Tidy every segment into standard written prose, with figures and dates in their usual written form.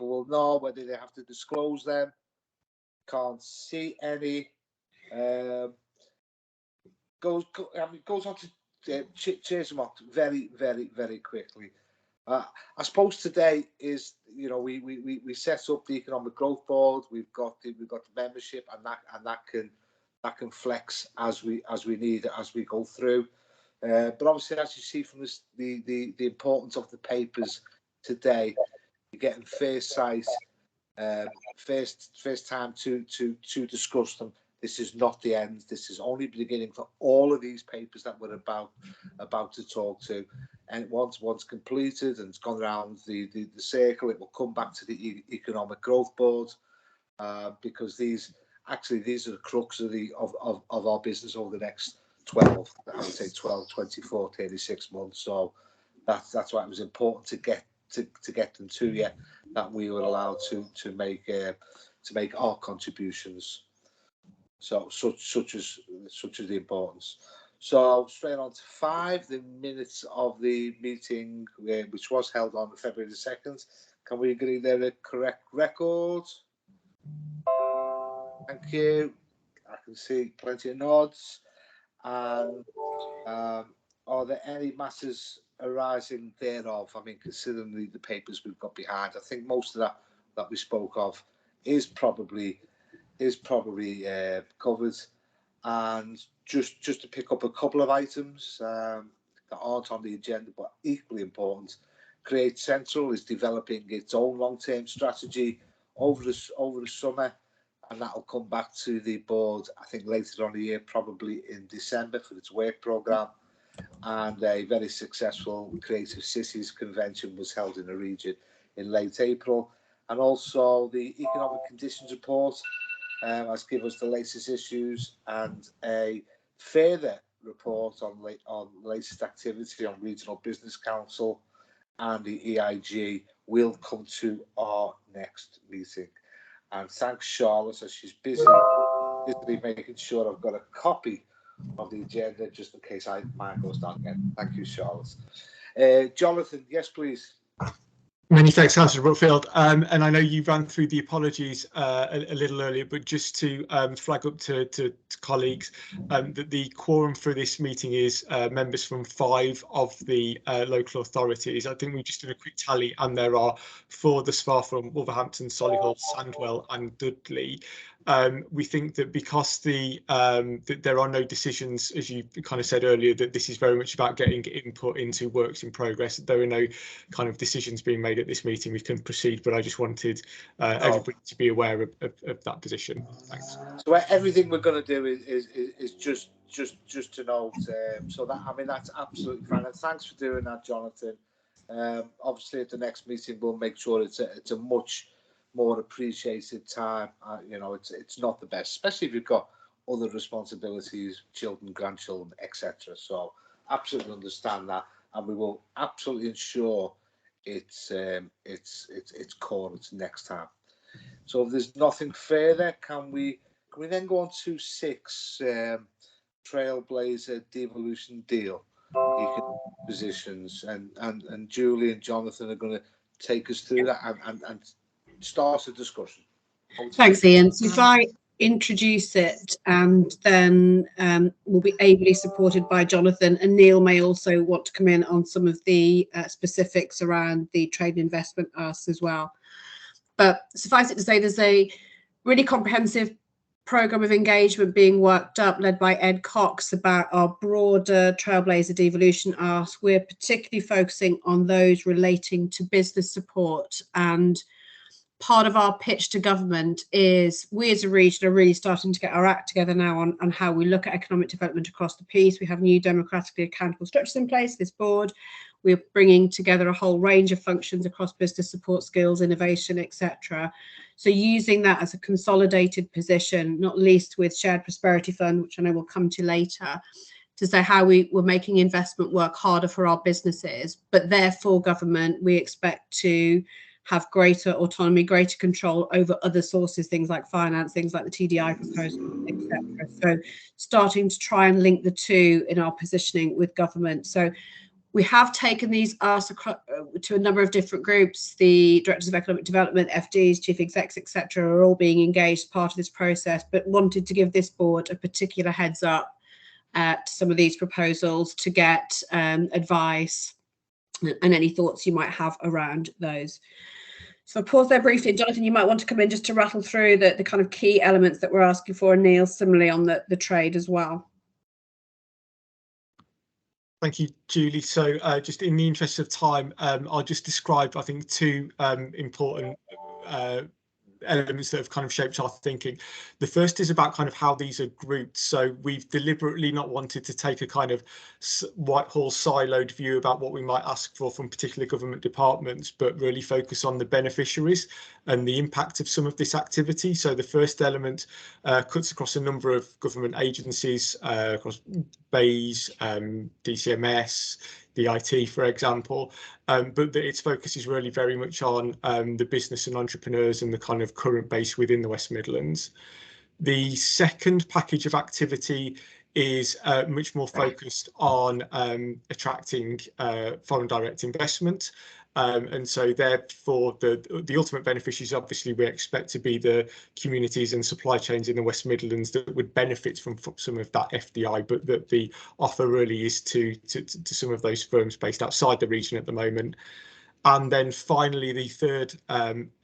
will know whether they have to disclose them. Can't see any. Goes on to chase them up very, very, very quickly. I suppose today is, we set up the economic growth board. We've got the membership, and that can flex as we need it, as we go through. But obviously, as you see from this, the importance of the papers today, you're getting first sight, first time to discuss them. This is not the end. This is only the beginning for all of these papers that we're about to talk to. And once completed and it's gone around the circle, it will come back to the economic growth board, because these are the crux of our business over the next 12, 24, 36 months. So that's why it was important to get them to you, that we were allowed to make our contributions. So such as the importance. So straight on to 5, the minutes of the meeting, which was held on February the 2nd. Can we agree they're the correct record? Thank you. I can see plenty of nods. And are there any matters arising thereof? I mean, considering the papers we've got behind, I think most of that we spoke of is probably covered. And just to pick up a couple of items that aren't on the agenda but equally important, Create Central is developing its own long-term strategy over the summer, and that will come back to the board, I think, later on the year, probably in December, for its work programme. And a very successful Creative Cities convention was held in the region in late April. And also the Economic Conditions Report has given us the latest issues, and a further report on latest activity on Regional Business Council and the EIG will come to our next meeting. And thanks Charlotte, as she's busy making sure I've got a copy of the agenda, just in case mine goes down again. Thank you, Charlotte. Jonathan, yes, please. Many thanks, Councillor Brookfield. And I know you ran through the apologies a little earlier, but just to flag up to colleagues that the quorum for this meeting is members from 5 of the local authorities. I think we just did a quick tally, and there are 4 thus far from Wolverhampton, Solihull, Sandwell and Dudley. We think that because that there are no decisions, as you kind of said earlier, that this is very much about getting input into works in progress. There are no kind of decisions being made at this meeting. We can proceed, but I just wanted everybody to be aware of that position. Thanks. So everything we're going to do is just to note. So that, I mean, that's absolutely fine. And thanks for doing that, Jonathan. Obviously, at the next meeting, we'll make sure it's a much more appreciated time. It's not the best, especially if you've got other responsibilities, children, grandchildren, etc. So absolutely understand that, and we will absolutely ensure it's cornered next time. So if there's nothing further, can we then go on to 6, Trailblazer devolution deal positions, and Julie and Jonathan are going to take us through that and start a discussion. Thanks, Ian. So if I introduce it, and then will be ably supported by Jonathan, and Neil may also want to come in on some of the specifics around the trade and investment asks as well. But suffice it to say, there's a really comprehensive programme of engagement being worked up, led by Ed Cox, about our broader Trailblazer devolution ask. We're particularly focusing on those relating to business support, and part of our pitch to government is we as a region are really starting to get our act together now on how we look at economic development across the piece. We have new democratically accountable structures in place, this board. We're bringing together a whole range of functions across business support, skills, innovation, etc. So using that as a consolidated position, not least with Shared Prosperity Fund, which I know we'll come to later, to say how we're making investment work harder for our businesses, but therefore government, we expect to have greater autonomy, greater control over other sources, things like finance, things like the TDI proposal, etc. So starting to try and link the two in our positioning with government. So We have taken these asks to a number of different groups. The Directors of Economic Development, FDs, Chief Execs, etc., are all being engaged as part of this process, but wanted to give this board a particular heads up to some of these proposals to get advice and any thoughts you might have around those. So I'll pause there briefly. Jonathan, you might want to come in just to rattle through the kind of key elements that we're asking for, and Neil, similarly on the trade as well. Thank you, Julie. So just in the interest of time, I'll just describe, I think, two important elements that have kind of shaped our thinking. The first is about kind of how these are grouped. So we've deliberately not wanted to take a kind of Whitehall siloed view about what we might ask for from particular government departments, but really focus on the beneficiaries and the impact of some of this activity. So the first element cuts across a number of government agencies, across BEIS, DCMS, the IT, for example, but its focus is really very much on the business and entrepreneurs and the kind of current base within the West Midlands. The second package of activity is much more focused on attracting foreign direct investment. And so therefore the ultimate beneficiaries, obviously, we expect to be the communities and supply chains in the West Midlands that would benefit from some of that FDI, but that the offer really is to some of those firms based outside the region at the moment. And then finally, the third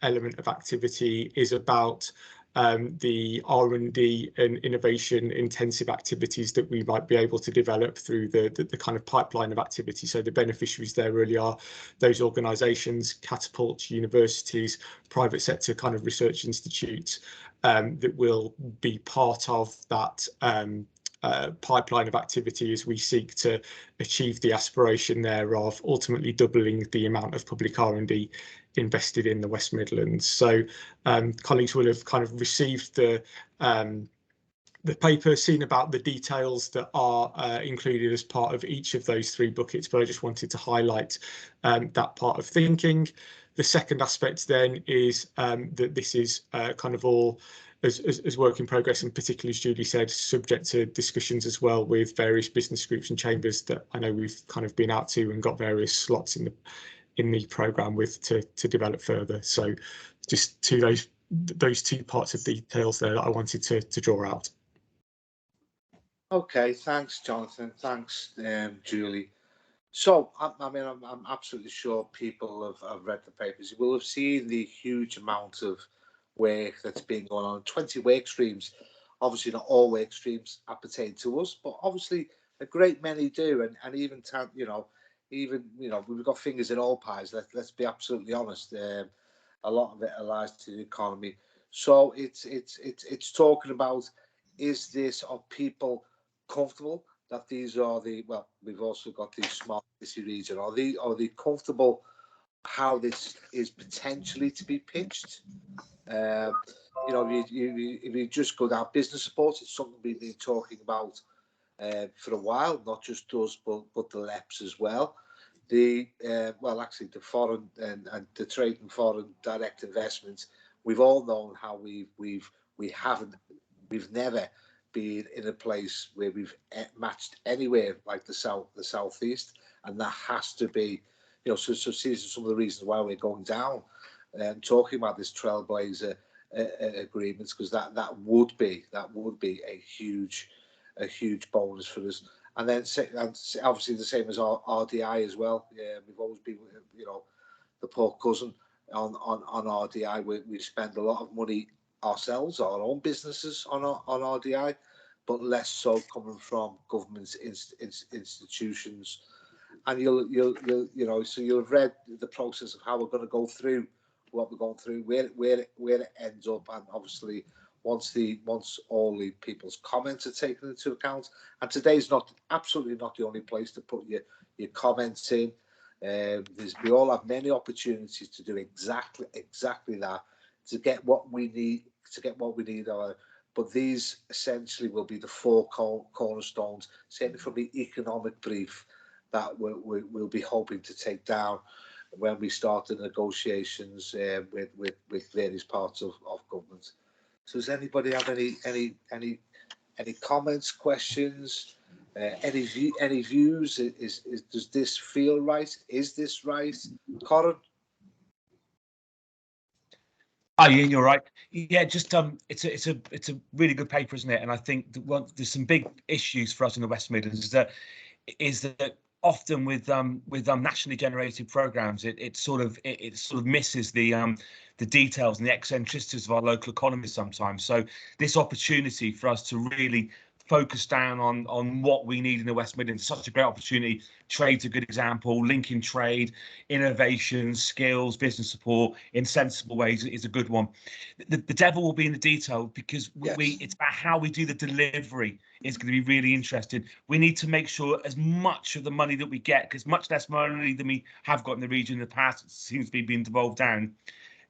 element of activity is about the R&D and innovation intensive activities that we might be able to develop through the kind of pipeline of activity. So the beneficiaries there really are those organisations, catapults, universities, private sector kind of research institutes that will be part of that pipeline of activity as we seek to achieve the aspiration there of ultimately doubling the amount of public R&D invested in the West Midlands. So colleagues will have kind of received the paper, seen about the details that are included as part of each of those three buckets, but I just wanted to highlight that part of thinking. The second aspect then is that this is kind of all as work in progress, and particularly, as Julie said, subject to discussions as well with various business groups and chambers that I know we've kind of been out to and got various slots in the programme with to develop further. So just to those two parts of details there that I wanted to draw out. Okay, thanks, Jonathan. Thanks, Julie. So, I mean, I'm absolutely sure people have read the papers. You will have seen the huge amount of work that's been going on. 20 work streams. Obviously, not all work streams pertain to us, but obviously a great many do. And even we've got fingers in all pies. Let's be absolutely honest. A lot of it lies to the economy. So it's talking about, is this, are people comfortable that these are we've also got the smart city region. Are they comfortable how this is potentially to be pitched? If you just go down business support, it's something we've been talking about for a while, not just us, but the LEPs as well. The foreign and the trade and foreign direct investments. We've all known how we've never been in a place where we've matched anywhere like the southeast, and that has to be, so these are some of the reasons why we're going down and talking about this Trailblazer agreements, because that would be a huge bonus for us. And then obviously the same as our RDI as well. We've always been, the poor cousin on RDI. We spend a lot of money ourselves, our own businesses on RDI, but less so coming from government institutions. And you'll have read the process of how we're going to go through what we're going through, where it ends up, and obviously once all the people's comments are taken into account. And today's absolutely not the only place to put your comments in. We all have many opportunities to do exactly that, to get what we need. But these essentially will be the four cornerstones, certainly from the economic brief, that we'll be hoping to take down when we start the negotiations with various parts of government. So does anybody have any comments, questions? Any views? Does this feel right? Is this right, Corin? Oh, yeah, you're right. Yeah, just it's a really good paper, isn't it? And I think there's some big issues for us in the West Midlands. Is that often with nationally generated programs, it sort of misses the details and the eccentricities of our local economy sometimes. So this opportunity for us to really focus down on what we need in the West Midlands, such a great opportunity. Trade's a good example. Linking trade, innovation, skills, business support in sensible ways is a good one. The devil will be in the detail, because it's about how we do the delivery is going to be really interesting. We need to make sure as much of the money that we get, because much less money than we have got in the region in the past, it seems to be being devolved down.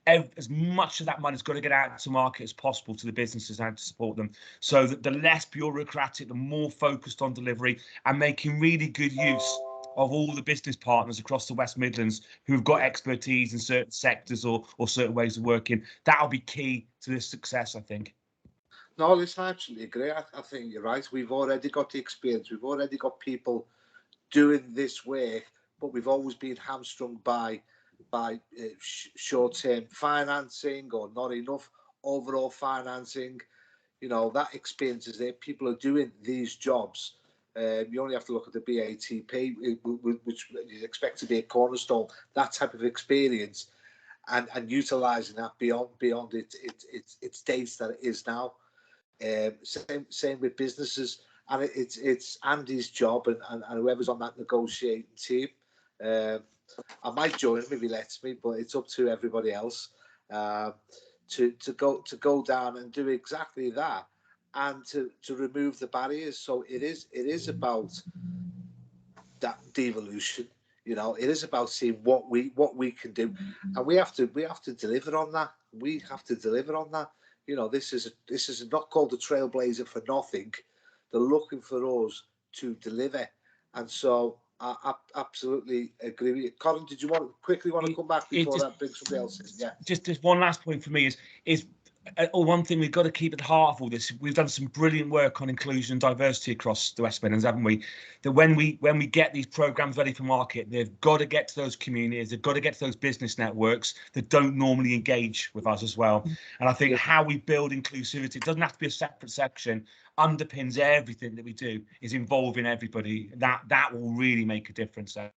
As much of that money's got to get out to market as possible to the businesses and to support them, so that the less bureaucratic, the more focused on delivery and making really good use of all the business partners across the West Midlands who've got expertise in certain sectors or certain ways of working. That'll be key to this success, I think. No, listen, I absolutely agree. I think you're right. We've already got the experience. We've already got people doing this work, but we've always been hamstrung by short-term financing or not enough overall financing. You know, that experience is there. People are doing these jobs. You only have to look at the BATP, which you expect to be a cornerstone. That type of experience, and utilising that beyond its dates that it is now. Same with businesses, and it's Andy's job and whoever's on that negotiating team. I might join him if he lets me, but it's up to everybody else to go down and do exactly that, and to remove the barriers. So it is about that devolution. You know, it is about seeing what we can do, and we have to deliver on that. We have to deliver on that. You know, this is not called the Trailblazer for nothing. They're looking for us to deliver, and so I absolutely agree with you. Colin, did you want to come back before that brings somebody else in? Yeah. Just one last point for me is one thing we've got to keep at the heart of all this. We've done some brilliant work on inclusion and diversity across the West Midlands, haven't we? That when we get these programs ready for market, they've got to get to those communities, they've got to get to those business networks that don't normally engage with us as well. And I think how we build inclusivity, it doesn't have to be a separate section, underpins everything that we do, is involving everybody. That will really make a difference there.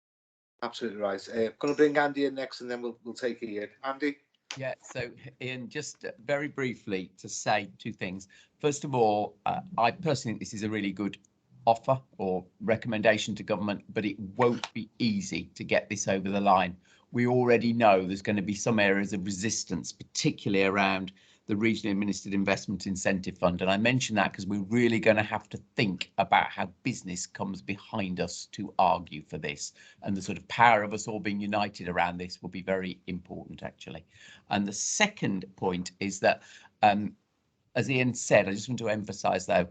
Absolutely right. I'm going to bring Andy in next, and then we'll take it in. Andy. Yeah, so Ian, just very briefly to say two things. First of all, I personally think this is a really good offer or recommendation to government, but it won't be easy to get this over the line. We already know there's going to be some areas of resistance, particularly around the Regionally Administered Investment Incentive Fund. And I mention that because we're really going to have to think about how business comes behind us to argue for this. And the sort of power of us all being united around this will be very important, actually. And the second point is that, as Ian said, I just want to emphasise, though,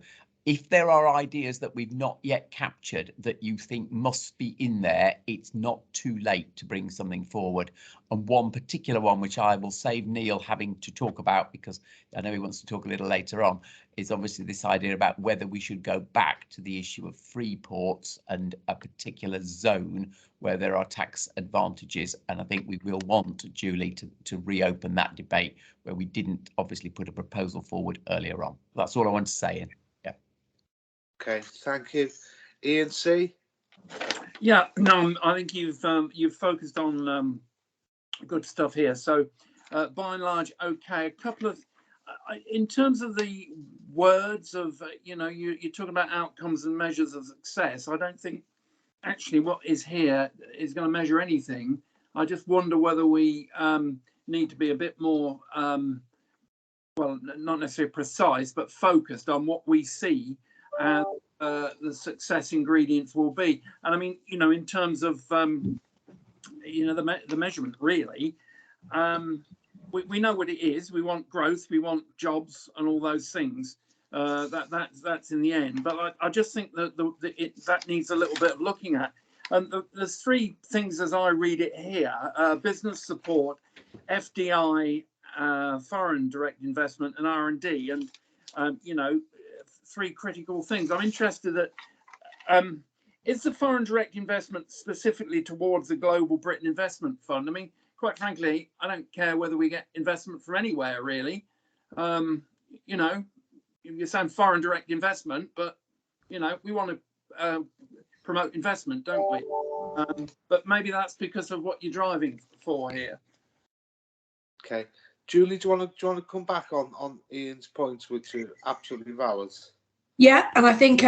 if there are ideas that we've not yet captured that you think must be in there, it's not too late to bring something forward. And one particular one, which I will save Neil having to talk about, because I know he wants to talk a little later on, is obviously this idea about whether we should go back to the issue of free ports and a particular zone where there are tax advantages. And I think we will want, Julie, to reopen that debate where we didn't obviously put a proposal forward earlier on. That's all I want to say, Ian. Okay, thank you. Ian C. Yeah, no, I think you've focused on good stuff here. So by and large, okay. A couple of, in terms of the words of, you're talking about outcomes and measures of success. I don't think actually what is here is going to measure anything. I just wonder whether we need to be a bit more, well, not necessarily precise, but focused on what we see and the success ingredients will be. And I mean, in terms of, the measurement, really, we know what it is. We want growth, we want jobs and all those things. That's in the end. But I just think that that needs a little bit of looking at. And there's three things as I read it here: business support, FDI, foreign direct investment, and R&D. And, three critical things. I'm interested that Is the foreign direct investment specifically towards the Global Britain Investment Fund? I mean, quite frankly, I don't care whether we get investment from anywhere, really. You know, you sound foreign direct investment, but, you know, we want to promote investment, don't we? But maybe that's because of what you're driving for here. Okay. Julie, do you want to come back on Ian's points, which are absolutely valid? Yeah, and I think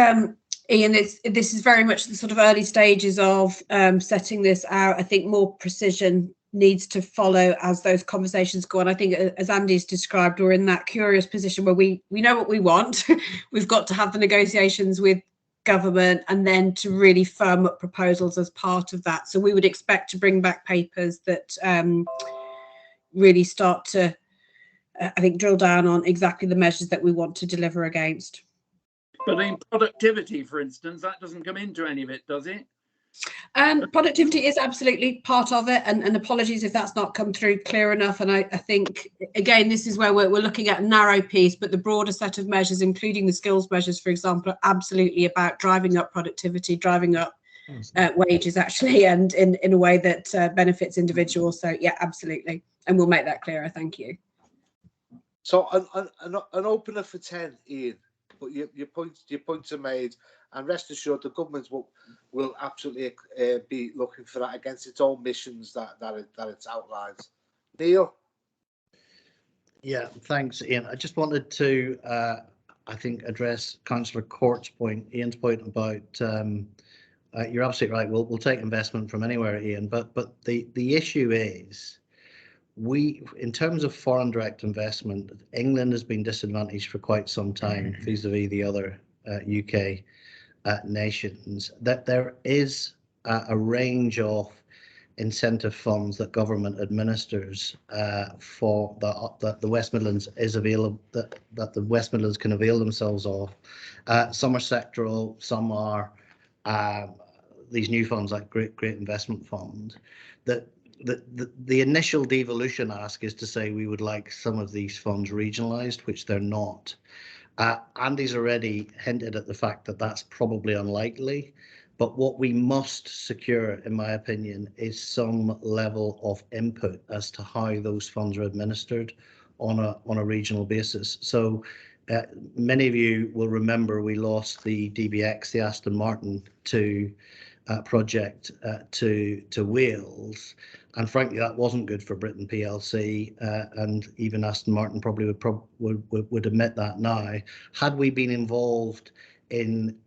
Ian, this is very much the sort of early stages of setting this out. I think more precision needs to follow as those conversations go on. I think, as Andy's described, we're in that curious position where we know what we want. We've got to have the negotiations with government and then to really firm up proposals as part of that. So we would expect to bring back papers that really start to, I think, drill down on exactly the measures that we want to deliver against. But in productivity, for instance, that doesn't come into any of it, does it? Productivity is absolutely part of it, and apologies if that's not come through clear enough. And I think, again, this is where we're looking at a narrow piece, but the broader set of measures, including the skills measures, for example, are absolutely about driving up productivity, driving up wages, actually, and in a way that benefits individuals. So, yeah, absolutely. And we'll make that clearer. Thank you. So an opener for 10, Ian. But your points are made, and rest assured the government will absolutely be looking for that against its own missions that it's outlined. Neil. Yeah, thanks, Ian. I just wanted to, I think, address Councillor Court's point, Ian's point about. You're absolutely right. We'll take investment from anywhere, Ian. But the issue is, in terms of foreign direct investment, England has been disadvantaged for quite some time vis-a-vis the other UK nations. That there is a range of incentive funds that government administers for that the West Midlands is available, that the West Midlands can avail themselves of. Some are sectoral, some are these new funds like Great Investment Fund. The initial devolution ask is to say we would like some of these funds regionalised, which they're not. Andy's already hinted at the fact that that's probably unlikely, but what we must secure, in my opinion, is some level of input as to how those funds are administered on a regional basis. So many of you will remember we lost the DBX, the Aston Martin, to project to Wales, and frankly that wasn't good for Britain PLC, and even Aston Martin probably would admit that now. Had we been involved in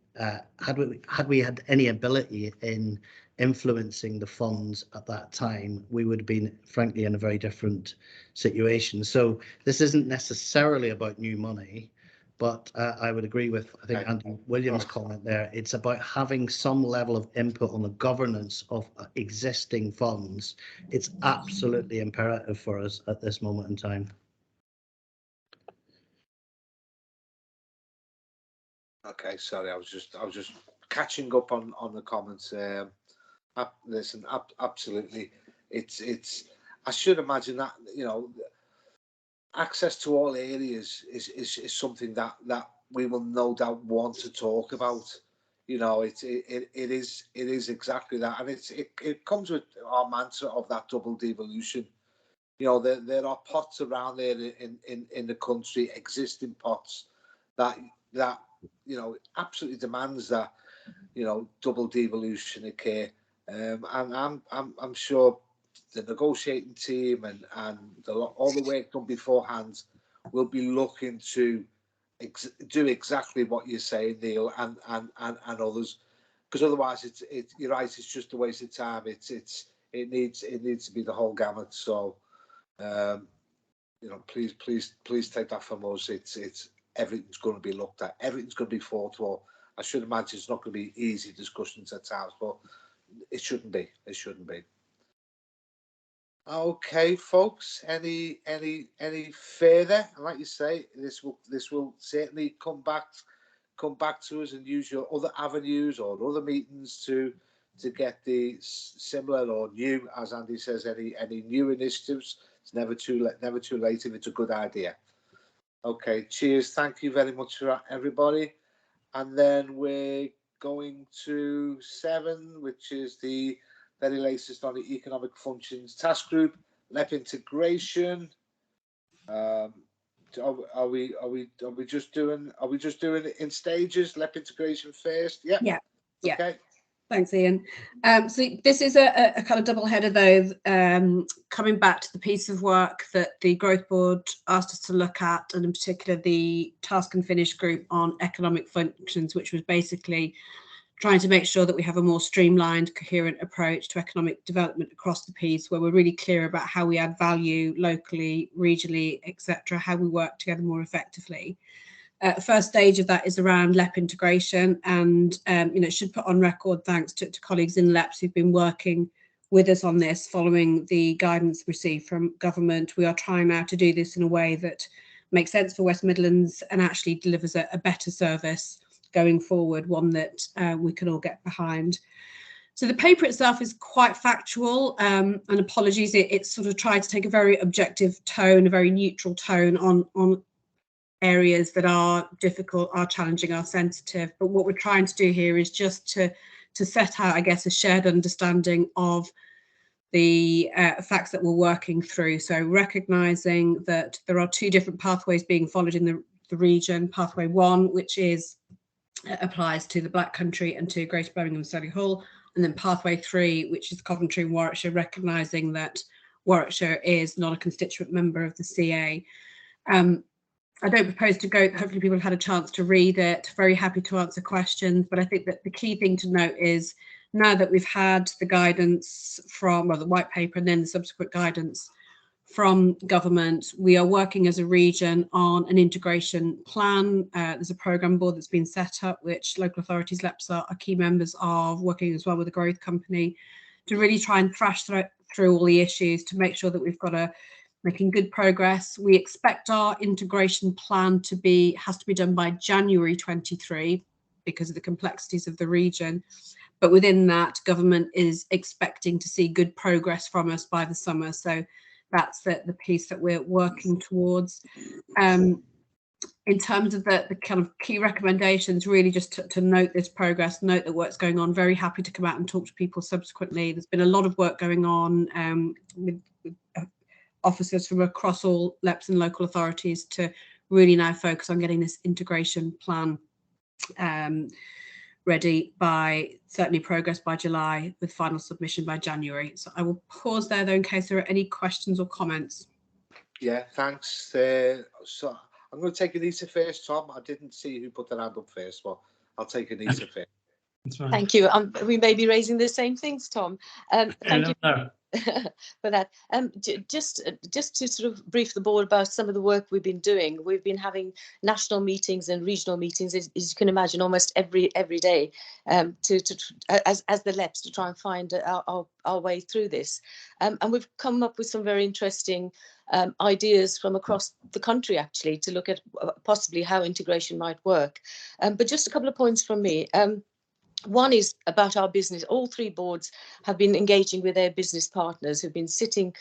had we had any ability in influencing the funds at that time, we would have been frankly in a very different situation. So this isn't necessarily about new money, but I would agree with, I think, Andy Williams' comment there. It's about having some level of input on the governance of existing funds. It's absolutely imperative for us at this moment in time. Okay, sorry, I was just catching up on the comments. Listen, absolutely, it's. I should imagine that, you know, access to all areas is something that we will no doubt want to talk about. You know, it is exactly that, and it comes with our mantra of that double devolution. You know, there are pots around there in the country, existing pots that you know absolutely demands that, you know, double devolution occur. And I'm sure the negotiating team and all the work done beforehand will be looking to do exactly what you're saying, Neil, and others, because otherwise you're right, it's just a waste of time. It needs to be the whole gamut. So you know, please take that from us. It's everything's going to be looked at, everything's going to be fought for. I should imagine it's not going to be easy discussions at times, but it shouldn't be. Okay, folks. Any further? And like you say, this will certainly come back to us, and use your other avenues or other meetings to get the similar or new, as Andy says, any new initiatives. It's never too late if it's a good idea. Okay, cheers. Thank you very much for that, everybody. And then we're going to 7, which is the very latest on the Economic Functions Task Group, LEP integration. Are we just doing it in stages? LEP integration first? Yeah. Yeah. Okay. Thanks, Ian. So this is a kind of double header, though, coming back to the piece of work that the Growth Board asked us to look at, and in particular the Task and Finish group on economic functions, which was basically trying to make sure that we have a more streamlined, coherent approach to economic development across the piece, where we're really clear about how we add value locally, regionally, etc., how we work together more effectively. First stage of that is around LEP integration, and should put on record thanks to colleagues in LEPs who've been working with us on this following the guidance received from government. We are trying now to do this in a way that makes sense for West Midlands and actually delivers a better service going forward, one that we can all get behind. So the paper itself is quite factual, and apologies, it sort of tried to take a very objective tone, a very neutral tone on areas that are difficult, are challenging, are sensitive. But what we're trying to do here is just to set out, I guess, a shared understanding of the facts that we're working through. So recognising that there are 2 different pathways being followed in the region. Pathway 1, which applies to the Black Country and to Greater Birmingham and Solihull, and then pathway 3, which is Coventry and Warwickshire, recognising that Warwickshire is not a constituent member of the CA. I don't propose to go, hopefully people have had a chance to read it, very happy to answer questions, but I think that the key thing to note is now that we've had the guidance from, well, the white paper and then the subsequent guidance from government, we are working as a region on an integration plan. There's a programme board that's been set up, which local authorities, LEPs are key members of, working as well with the growth company to really try and thrash through all the issues to make sure that we've got making good progress. We expect our integration plan has to be done by January 23 because of the complexities of the region. But within that, government is expecting to see good progress from us by the summer. So that's the piece that we're working towards. In terms of the kind of key recommendations, really just to note this progress, note the work's going on. Very happy to come out and talk to people subsequently. There's been a lot of work going on with officers from across all LEPs and local authorities to really now focus on getting this integration plan ready by certainly progress by July, with final submission by January. So I will pause there though in case there are any questions or comments. Yeah, thanks. So I'm going to take Anita first, Tom. I didn't see who put their hand up first, but I'll take Anita first. Thank you. We may be raising the same things, Tom. Thank you. For that. Just to sort of brief the board about some of the work we've been doing. We've been having national meetings and regional meetings, as you can imagine, almost every day, as the LEPs, to try and find our way through this. And we've come up with some very interesting ideas from across the country, actually, to look at possibly how integration might work. But just a couple of points from me. One is about our business. All 3 boards have been engaging with their business partners who've been sitting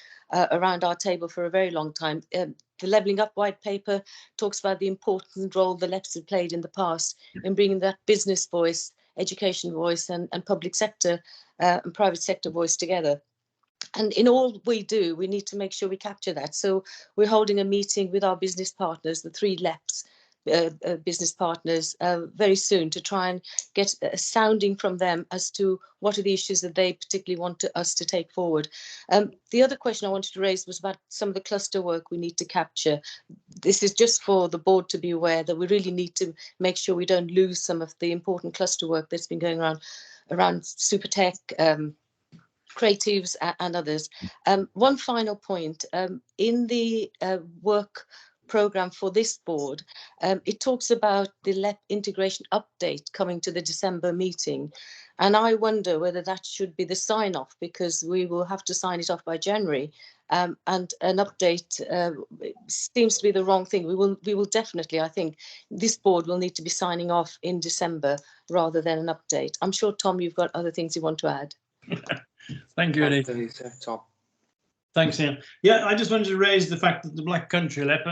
around our table for a very long time. The Levelling Up white paper talks about the important role the LEPs have played in the past in bringing that business voice, education voice and public sector and private sector voice together. And in all we do, we need to make sure we capture that. So we're holding a meeting with our business partners, the 3 LEPs, business partners very soon, to try and get a sounding from them as to what are the issues that they particularly want us to take forward. The other question I wanted to raise was about some of the cluster work we need to capture. This is just for the board to be aware that we really need to make sure we don't lose some of the important cluster work that's been going around super tech, creatives and others. One final point, in the work programme for this board, it talks about the LEP integration update coming to the December meeting. And I wonder whether that should be the sign off, because we will have to sign it off by January. And an update seems to be the wrong thing. We will definitely, I think, this board will need to be signing off in December rather than an update. I'm sure, Tom, you've got other things you want to add. Thank you, Anita. Tom. Thanks, Ian. Yeah, I just wanted to raise the fact that the Black Country LEP,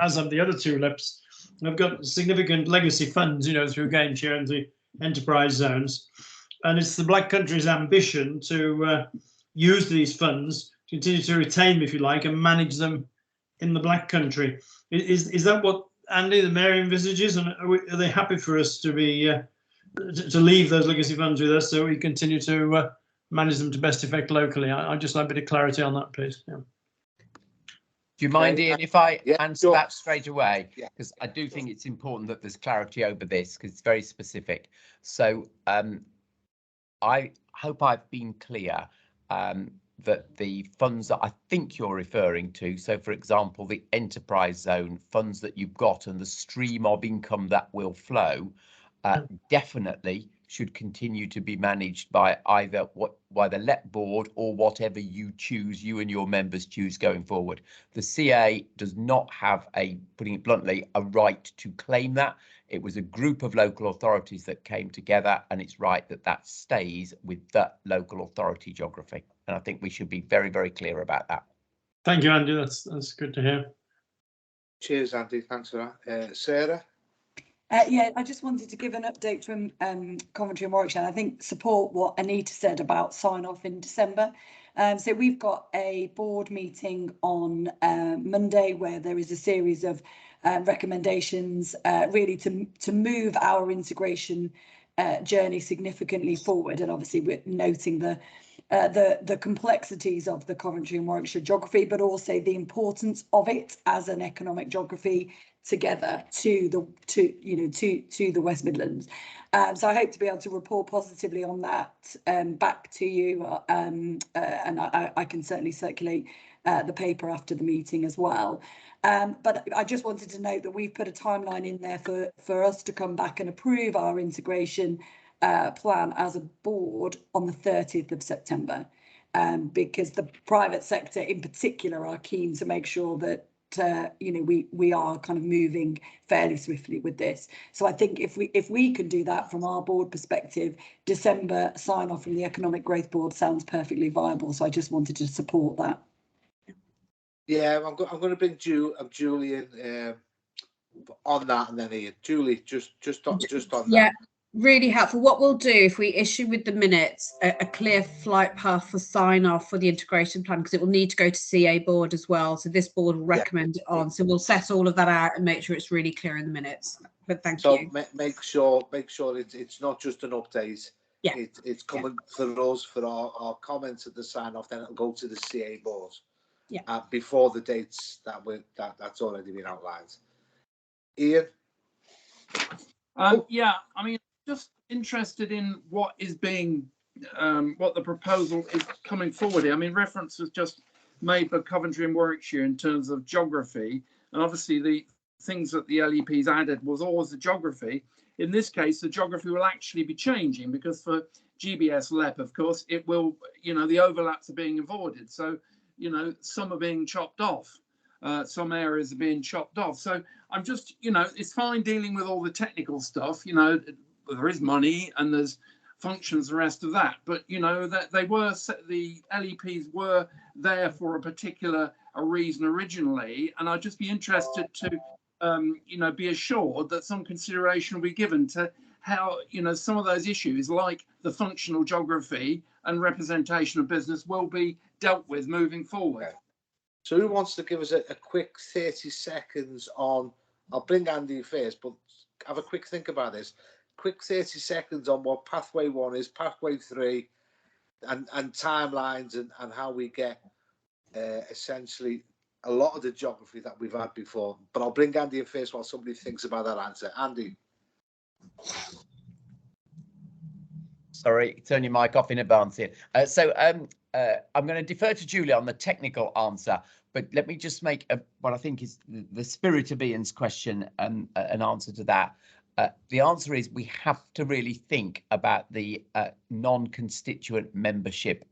as of the other 2 LEPs, have got significant legacy funds, through Gainshare and the enterprise zones. And it's the Black Country's ambition to use these funds, continue to retain them, if you like, and manage them in the Black Country. Is that what Andy, the Mayor, envisages? And are they happy for us to be to leave those legacy funds with us so we continue to manage them to best effect locally? I'd just like a bit of clarity on that, please. Yeah. Do you mind, Ian, if I answer sure. that straight away? Yeah. Because I do think it's important that there's clarity over this, because it's very specific. So I hope I've been clear that the funds that I think you're referring to, so for example, the enterprise zone funds that you've got and the stream of income that will flow, definitely should continue to be managed by either the LEP board or whatever you choose, you and your members choose going forward. The CA does not have putting it bluntly, a right to claim that. It was a group of local authorities that came together, and it's right that that stays with that local authority geography. And I think we should be very, very clear about that. Thank you, Andy. That's good to hear. Cheers, Andy. Thanks for that. Sarah? Yeah, I just wanted to give an update from Coventry and Warwickshire. I think support what Anita said about sign off in December. So we've got a board meeting on Monday where there is a series of recommendations really to move our integration journey significantly forward. And obviously we're noting the complexities of the Coventry and Warwickshire geography, but also the importance of it as an economic geography together to the West Midlands. So I hope to be able to report positively on that back to you, and I can certainly circulate the paper after the meeting as well. But I just wanted to note that we've put a timeline in there for us to come back and approve our integration plan as a board on the 30th of September, because the private sector in particular are keen to make sure that we are kind of moving fairly swiftly with this. So I think if we can do that from our board perspective, December sign off from the Economic Growth Board sounds perfectly viable. So I just wanted to support that. Yeah, I'm going to bring Julian on that, and then Ian. Julie, just on that. Yeah, really helpful. What we'll do, if we issue with the minutes a clear flight path for sign off for the integration plan, because it will need to go to CA board as well, so this board will recommend it on, so we'll set all of that out and make sure it's really clear in the minutes. But thank you. So make sure it's not just an update. Yeah, it's coming for us for our comments at the sign off, then it'll go to the CA board. Yeah, before the dates that's already been outlined. Ian? Yeah, I mean, just interested in what is being, what the proposal is coming forward here. I mean, reference was just made for Coventry and Warwickshire in terms of geography, and obviously the things that the LEPs added was always the geography. In this case, the geography will actually be changing, because for GBS LEP, of course, it will, the overlaps are being avoided. So, some are being chopped off. Some areas are being chopped off. So I'm just, it's fine dealing with all the technical stuff, there is money and there's functions, the rest of that. But, that the LEPs were there for a particular reason originally. And I'd just be interested to, be assured that some consideration will be given to how, some of those issues like the functional geography and representation of business will be dealt with moving forward. Okay. So who wants to give us a quick 30 seconds on, I'll bring Andy first, but have a quick think about this. Quick 30 seconds on what pathway 1 is, pathway 3, and timelines, and how we get essentially a lot of the geography that we've had before. But I'll bring Andy in first while somebody thinks about that answer. Andy. Sorry, turn your mic off in advance here. I'm going to defer to Julie on the technical answer, but let me just make what I think is the spirit of Ian's question and an answer to that. The answer is we have to really think about the non-constituent membership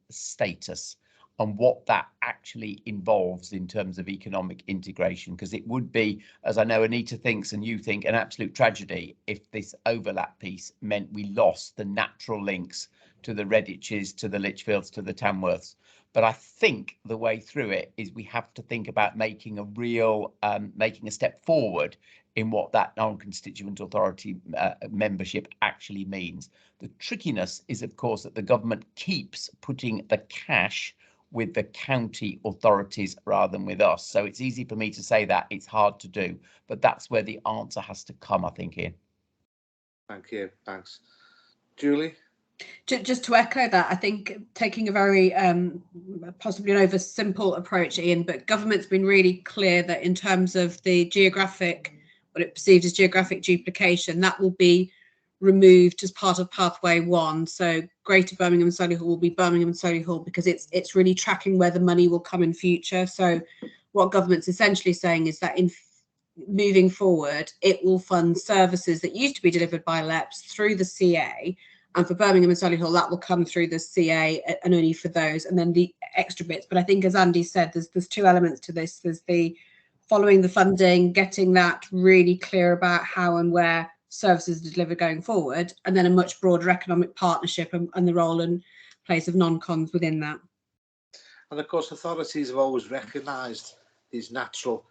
status and what that actually involves in terms of economic integration, because it would be, as I know Anita thinks and you think, an absolute tragedy if this overlap piece meant we lost the natural links to the Reddiches, to the Lichfields, to the Tamworths. But I think the way through it is we have to think about making a real, making a step forward in what that non-constituent authority membership actually means. The trickiness is, of course, that the government keeps putting the cash with the county authorities rather than with us. So it's easy for me to say that, it's hard to do, but that's where the answer has to come, I think, Ian. Thank you. Thanks. Julie? Just to echo that, I think taking a very possibly an over simple approach, Ian, but government's been really clear that in terms of the geographic, what it perceives as geographic duplication, that will be removed as part of Pathway 1. So Greater Birmingham and Solihull will be Birmingham and Solihull, because it's really tracking where the money will come in future. So what government's essentially saying is that in moving forward, it will fund services that used to be delivered by LEPs through the CA. And for Birmingham and Solihull, that will come through the CA and only for those, and then the extra bits. But I think, as Andy said, there's two elements to this. There's the following the funding, getting that really clear about how and where services are delivered going forward, and then a much broader economic partnership and the role and place of non-cons within that. And of course, authorities have always recognised these natural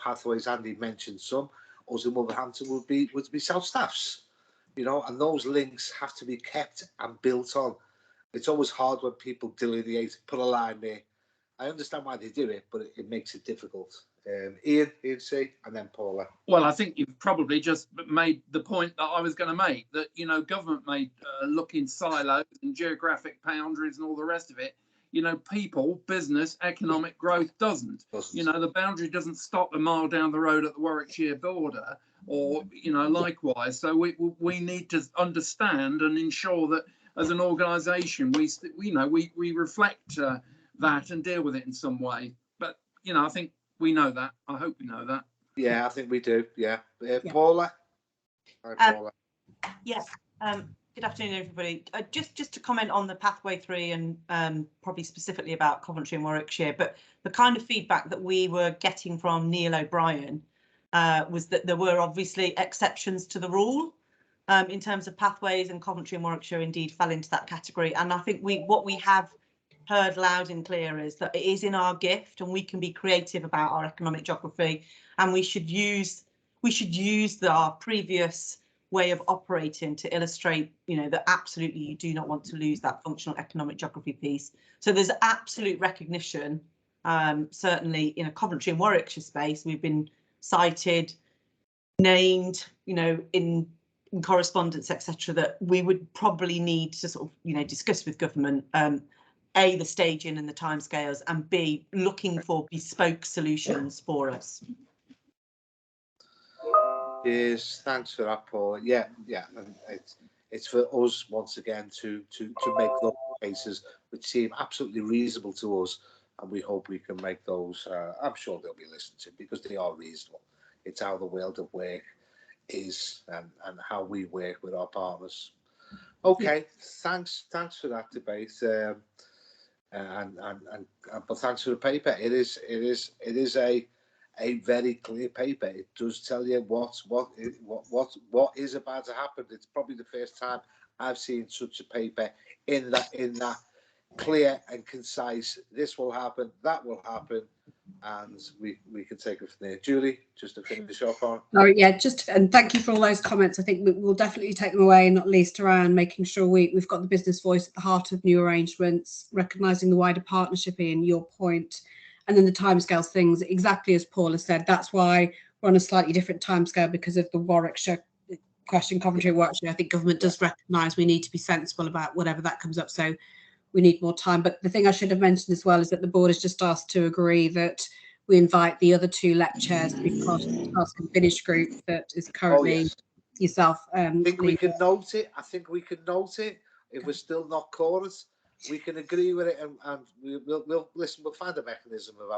pathways. Andy mentioned some. Us in Wolverhampton would be South Staffs. You know, and those links have to be kept and built on. It's always hard when people delineate, put a line there. I understand why they do it, but it makes it difficult. Ian C, and then Paula. Well, I think you've probably just made the point that I was going to make, that, you know, government may look in silos and geographic boundaries and all the rest of it. You know, people, business, economic growth doesn't. You know, the boundary doesn't stop a mile down the road at the Warwickshire border, or, you know, likewise. So we need to understand and ensure that as an organisation, we reflect that and deal with it in some way. But, you know, I think we know that. I hope we know that. Yeah, I think we do. Yeah. Paula? Hi, Paula. Yes. Good afternoon, everybody. Just to comment on the Pathway 3 and probably specifically about Coventry and Warwickshire, but the kind of feedback that we were getting from Neil O'Brien was that there were obviously exceptions to the rule in terms of pathways, and Coventry and Warwickshire indeed fell into that category. And I think what we have heard loud and clear is that it is in our gift, and we can be creative about our economic geography, and we should use our previous way of operating to illustrate, you know, that absolutely you do not want to lose that functional economic geography piece. So there's absolute recognition, certainly in a Coventry and Warwickshire space. We've been cited, named, you know, in correspondence, etc., that we would probably need to sort of, you know, discuss with government, A, the staging and the timescales, and B, looking for bespoke solutions for us. Yes, thanks for that, Paul. Yeah, and it's for us once again to make those cases which seem absolutely reasonable to us, and we hope we can make those. I'm sure they'll be listened to because they are reasonable. It's how the world of work is and how we work with our partners. Okay, thanks for that debate. But thanks for the paper. It is a very clear paper. It does tell you what is about to happen. It's probably the first time I've seen such a paper in that clear and concise. This will happen, that will happen, and we can take it from there. Julie, just to finish off on. Oh yeah, and thank you for all those comments. I think we'll definitely take them away, not least around making sure we've got the business voice at the heart of new arrangements, recognising the wider partnership in your point. And then the timescales things, exactly as Paula said, that's why we're on a slightly different timescale because of the Warwickshire question, Coventry and Warwickshire. I think government does recognise we need to be sensible about whatever that comes up. So we need more time. But the thing I should have mentioned as well is that the board has just asked to agree that we invite the other two LEP chairs to be part of the task and finish group that is currently yourself. I think we can note it. If we're still not chorus, we can agree with it, and we'll listen. We'll find a mechanism of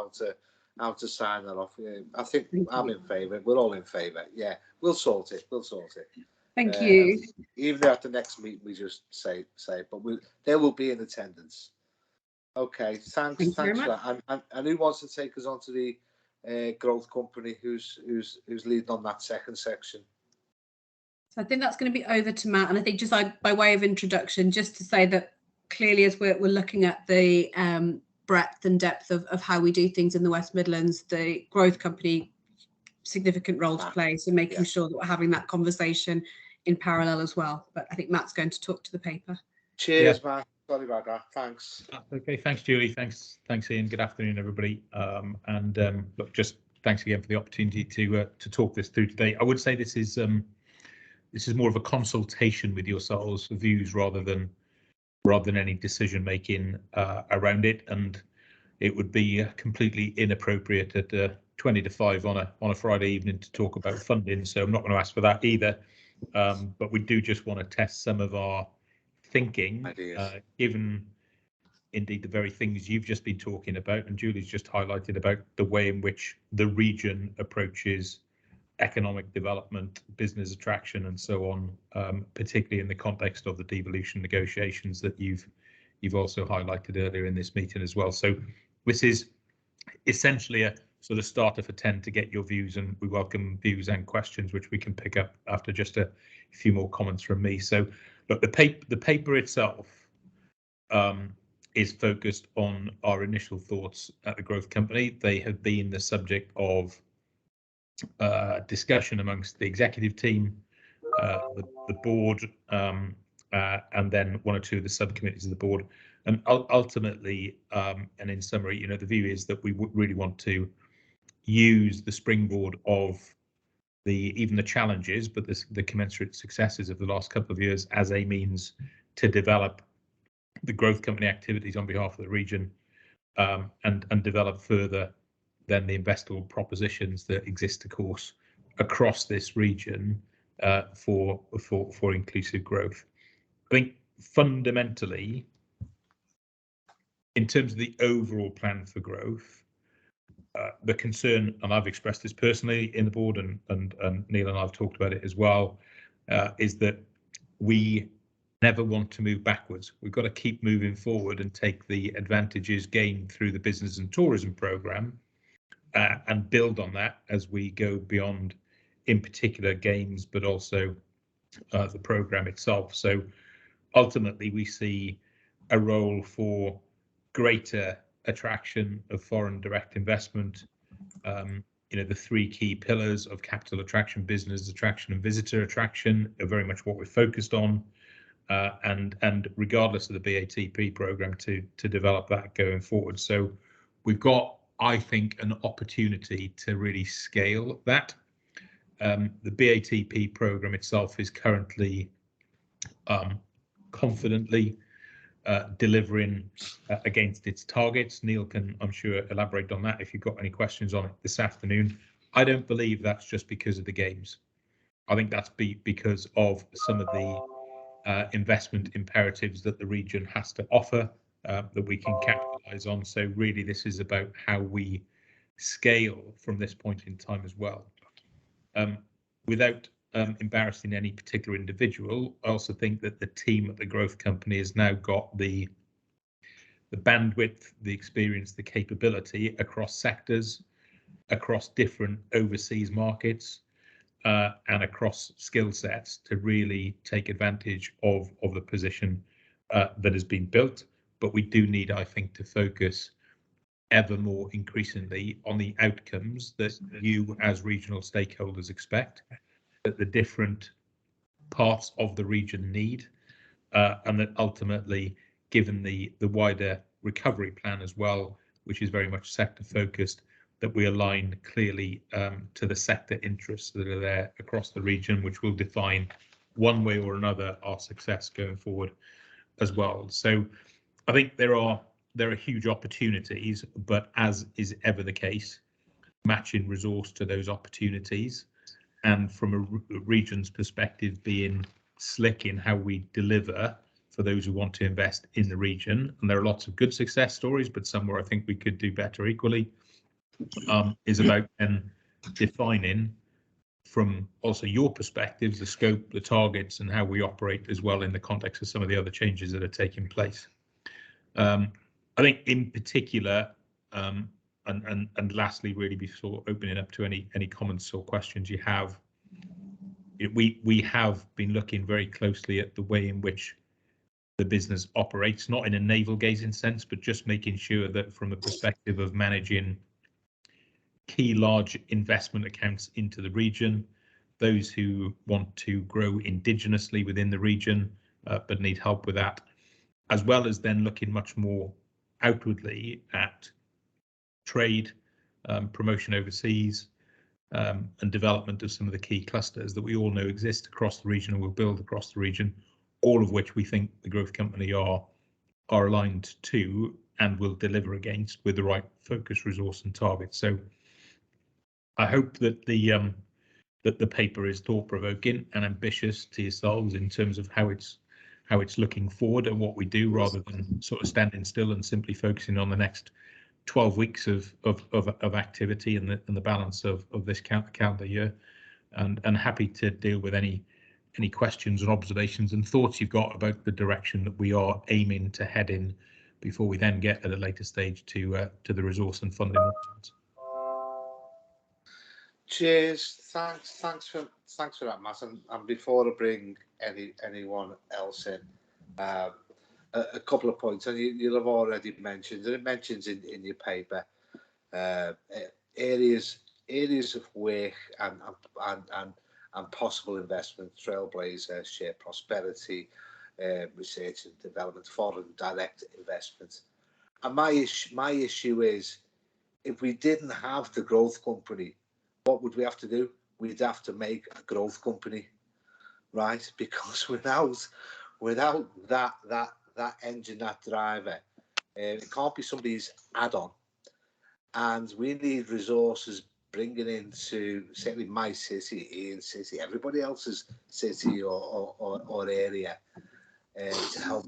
how to sign that off. I think I'm in favour. We're all in favour. Yeah, we'll sort it. Thank you. Even at the next meeting, we just say, but they will be in attendance. Okay, thanks for that. And who wants to take us on to the growth company? Who's leading on that second section? So I think that's going to be over to Matt. And I think just by way of introduction, just to say that clearly as we're looking at the breadth and depth of how we do things in the West Midlands, the growth company, significant role to play. So making sure that we're having that conversation in parallel as well. But I think Matt's going to talk to the paper. Cheers, Matt. Sorry about that. Thanks. Okay, thanks, Julie. Thanks, Ian. Good afternoon, everybody. Look, just thanks again for the opportunity to talk this through today. I would say this is more of a consultation with yourselves for views rather than any decision making around it, and it would be completely inappropriate at 20 to 5 on a Friday evening to talk about funding. So I'm not going to ask for that either. But we do just want to test some of our thinking, given indeed the very things you've just been talking about, and Julie's just highlighted about the way in which the region approaches economic development, business attraction, and so on, particularly in the context of the devolution negotiations that you've also highlighted earlier in this meeting as well. So this is essentially a sort of starter for 10 to get your views, and we welcome views and questions which we can pick up after just a few more comments from me. So look, the paper itself is focused on our initial thoughts at the Growth Company. They have been the subject of discussion amongst the executive team, the board, and then one or two of the subcommittees of the board. And ultimately, and in summary, the view is that we would really want to use the springboard of even the challenges, but the commensurate successes of the last couple of years as a means to develop the Growth Company activities on behalf of the region, and develop further than the investable propositions that exist, of course, across this region for inclusive growth. I think fundamentally, in terms of the overall plan for growth, the concern, and I've expressed this personally in the board, and Neil and I've talked about it as well, is that we never want to move backwards. We've got to keep moving forward and take the advantages gained through the business and tourism programme and build on that as we go beyond, in particular, games, but also the programme itself. So ultimately, we see a role for greater attraction of foreign direct investment. The three key pillars of capital attraction, business attraction, and visitor attraction are very much what we're focused on, and regardless of the BATP programme, to develop that going forward. So we've got, I think, an opportunity to really scale that. The BATP programme itself is currently confidently delivering against its targets. Neil can, I'm sure, elaborate on that if you've got any questions on it this afternoon. I don't believe that's just because of the games. I think that's because of some of the investment imperatives that the region has to offer that we can capitalise on. So really, this is about how we scale from this point in time as well. Without embarrassing any particular individual, I also think that the team at the Growth Company has now got the bandwidth, the experience, the capability across sectors, across different overseas markets, and across skill sets to really take advantage of the position that has been built. But we do need, I think, to focus ever more increasingly on the outcomes that you as regional stakeholders expect, that the different parts of the region need, and that ultimately, given the wider recovery plan as well, which is very much sector focused, that we align clearly to the sector interests that are there across the region, which will define one way or another our success going forward as well. So I think there are huge opportunities, but as is ever the case, matching resource to those opportunities, and from a region's perspective, being slick in how we deliver for those who want to invest in the region. And there are lots of good success stories, but some where I think we could do better equally, is about then defining from also your perspectives, the scope, the targets, and how we operate as well in the context of some of the other changes that are taking place. I think in particular, and lastly, really before opening up to any comments or questions you have, we have been looking very closely at the way in which the business operates, not in a navel gazing sense, but just making sure that from the perspective of managing key large investment accounts into the region, those who want to grow indigenously within the region but need help with that, as well as then looking much more outwardly at trade, promotion overseas, and development of some of the key clusters that we all know exist across the region and will build across the region, all of which we think the growth company are aligned to and will deliver against with the right focus, resource and target. So I hope that the paper is thought-provoking and ambitious to yourselves in terms of how it's looking forward and what we do, rather than sort of standing still and simply focusing on the next 12 weeks of activity and the balance of this calendar year. And happy to deal with any questions and observations and thoughts you've got about the direction that we are aiming to head in before we then get at a later stage to the resource and funding options. Cheers. Thanks for that, Matt. And before I bring anyone else in, a couple of points, and you'll have already mentioned, and it mentions in your paper, areas of work and possible investment, trailblazer, shared prosperity, research and development, foreign direct investment. And my issue is, if we didn't have the growth company, what would we have to do? We'd have to make a growth company, right? Because without that engine, that driver, it can't be somebody's add-on. And we need resources bringing into certainly my city, Ian's city, everybody else's city or area, to help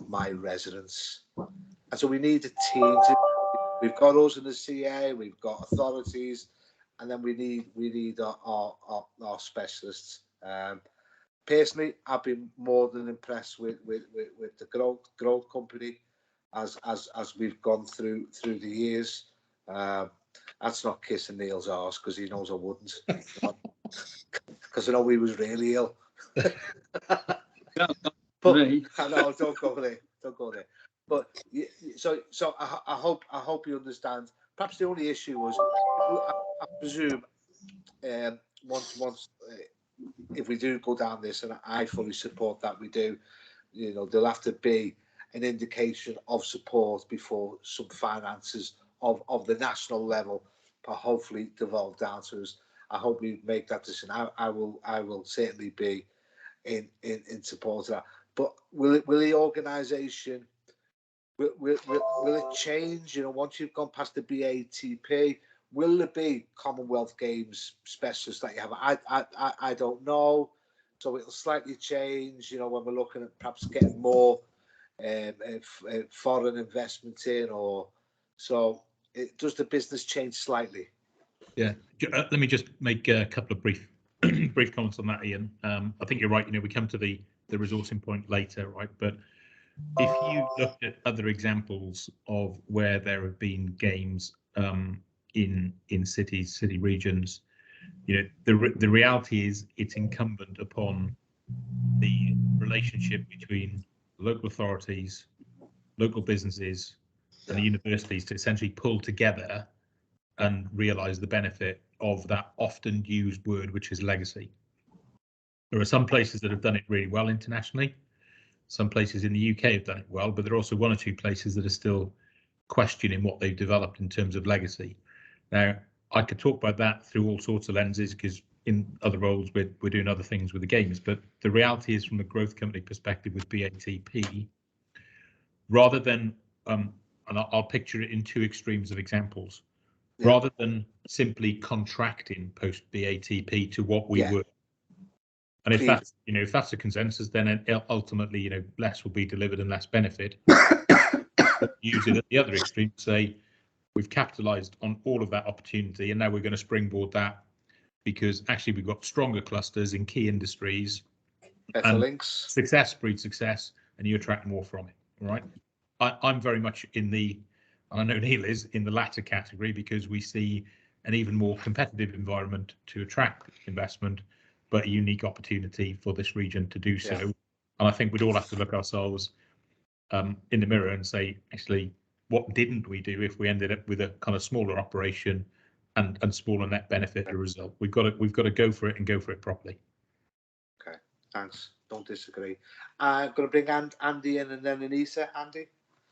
my residents. And so we need a team. We've got us in the CA, we've got authorities, and then we need our specialists. Personally, I've been more than impressed with the growth company as we've gone through the years. That's not kissing Neil's arse, because he knows I wouldn't, because I know he was really ill. But I know, don't go there. But so I hope you understand. Perhaps the only issue was, I presume, once if we do go down this, and I fully support that we do, there'll have to be an indication of support before some finances of the national level, but hopefully devolve down to us. I hope we make that decision. I will certainly be in support of that. But will the organisation, will it change? Once you've gone past the BATP, will there be Commonwealth Games specialists that you have? I don't know. So it'll slightly change, when we're looking at perhaps getting more foreign investment in, or so. Does the business change slightly? Yeah, let me just make a couple of brief comments on that, Ian. I think you're right. We come to the resourcing point later, right? But if you look at other examples of where there have been games in cities, city regions, the reality is it's incumbent upon the relationship between local authorities, local businesses, and the universities to essentially pull together and realise the benefit of that often used word, which is legacy. There are some places that have done it really well internationally. Some places in the UK have done it well, but there are also one or two places that are still questioning what they've developed in terms of legacy. Now, I could talk about that through all sorts of lenses, because in other roles we're doing other things with the games, but the reality is, from the growth company perspective with BATP, rather than and I'll picture it in two extremes of examples, rather than simply contracting post BATP to what we were, and if that's if that's a consensus, then ultimately less will be delivered and less benefit. Use it at the other extreme, say we've capitalized on all of that opportunity and now we're going to springboard that, because actually we've got stronger clusters in key industries, better links, success breeds success, and you attract more from it. Right? I'm very much in the, and I know Neil is, in the latter category, because we see an even more competitive environment to attract investment, but a unique opportunity for this region to do so. Yeah. And I think we'd all have to look ourselves in the mirror and say, actually, what didn't we do if we ended up with a kind of smaller operation and smaller net benefit as a result? We've got to go for it and go for it properly. Okay, thanks. Don't disagree. I'm going to bring Andy in and then Anita. Andy,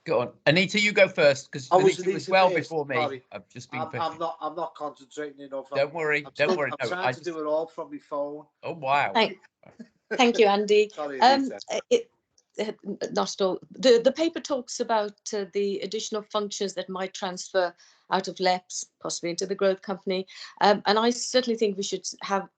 go on. Anita, you go first because Anita was well before me. Sorry. I've just been. I'm not concentrating enough. Don't worry. Don't worry. I'm trying to do it all from my phone. Oh wow. Thank you, Andy. Sorry, Not at all. The paper talks about the additional functions that might transfer out of LEPS, possibly into the growth company. And I certainly think we should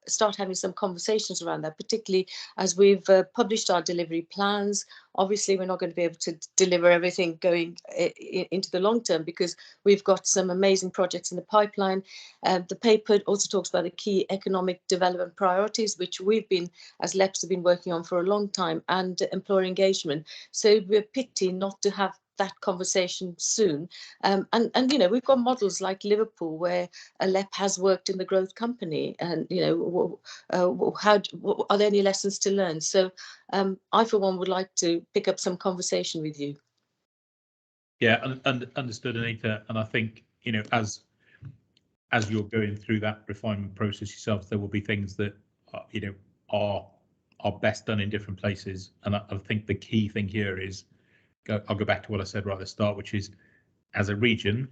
start having some conversations around that, particularly as we've published our delivery plans. Obviously, we're not going to be able to deliver everything going into the long term because we've got some amazing projects in the pipeline. The paper also talks about the key economic development priorities, which we've been, as LEPS, have been working on for a long time, and employer engagement. So we're pity not to have that conversation soon. And you know, we've got models like Liverpool where a LEP has worked in the growth company, and you know, are there any lessons to learn? So I for one would like to pick up some conversation with you. Yeah, and understood, Anita. And I think, you know, as you're going through that refinement process yourself, there will be things that you know are best done in different places. And I think the key thing here is, I'll go back to what I said right at the start, which is, as a region,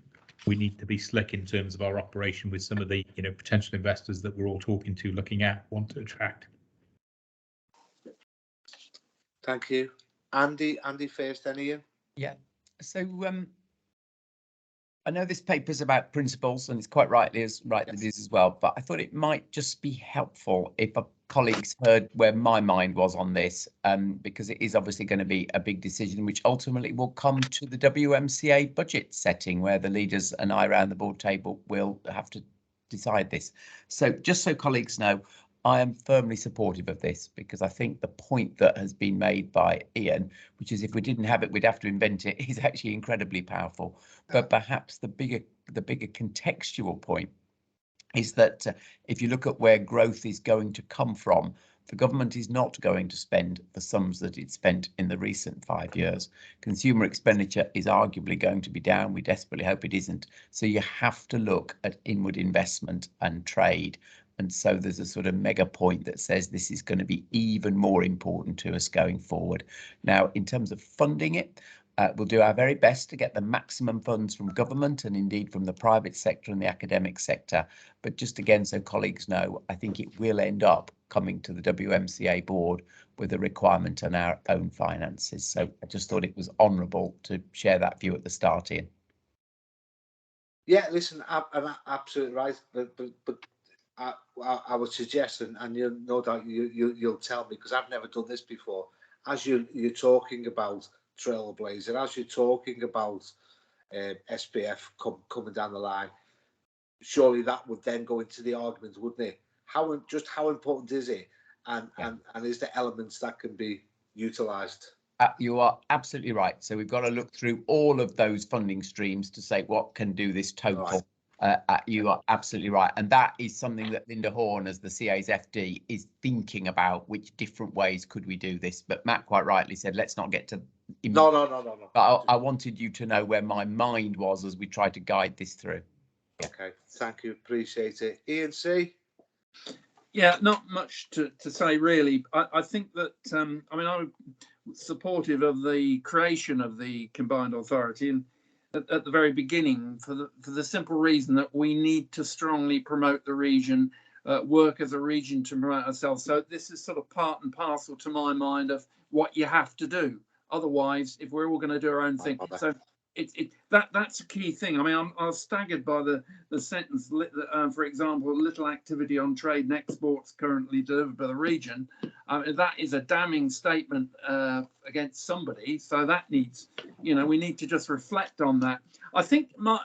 we need to be slick in terms of our operation with some of the, you know, potential investors that we're all talking to, looking at, want to attract. Thank you, Andy first, then Ian. Yeah. So I know this paper's about principles, and it's quite rightly as right that it is as well, but I thought it might just be helpful if our colleagues heard where my mind was on this, because it is obviously going to be a big decision which ultimately will come to the WMCA budget setting, where the leaders and I around the board table will have to decide this. So just so colleagues know, I am firmly supportive of this, because I think the point that has been made by Ian, which is if we didn't have it, we'd have to invent it, is actually incredibly powerful. But perhaps the bigger contextual point is that if you look at where growth is going to come from, the government is not going to spend the sums that it spent in the recent 5 years. Consumer expenditure is arguably going to be down. We desperately hope it isn't. So you have to look at inward investment and trade. And so there's a sort of mega point that says this is going to be even more important to us going forward. Now, in terms of funding it, we'll do our very best to get the maximum funds from government and indeed from the private sector and the academic sector. But just again, so colleagues know, I think it will end up coming to the WMCA board with a requirement on our own finances. So I just thought it was honourable to share that view at the start, Ian. Yeah, listen, I'm absolutely right. But I would suggest, and you no doubt you'll tell me, because I've never done this before. As you're talking about Trailblazer, as you're talking about SPF coming down the line, surely that would then go into the argument, wouldn't it? How important is it, and is there elements that can be utilised? You are absolutely right. So we've got to look through all of those funding streams to say what can do this total. Right. You are absolutely right. And that is something that Linda Horn, as the CA's FD, is thinking about, which different ways could we do this. But Matt quite rightly said, let's not get to... No. But I wanted you to know where my mind was as we tried to guide this through. Yeah. Okay, thank you. Appreciate it. Ian C? Yeah, not much to say, really. I think that, I mean, I'm supportive of the creation of the combined authority, and at the very beginning, for the simple reason that we need to strongly promote the region, work as a region to promote ourselves. So this is sort of part and parcel, to my mind, of what you have to do. Otherwise, if we're all going to do our own thing, so that's a key thing. I mean, I was staggered by the sentence, for example, little activity on trade and exports currently delivered by the region. That is a damning statement against somebody. So that needs, you know, we need to just reflect on that. I think my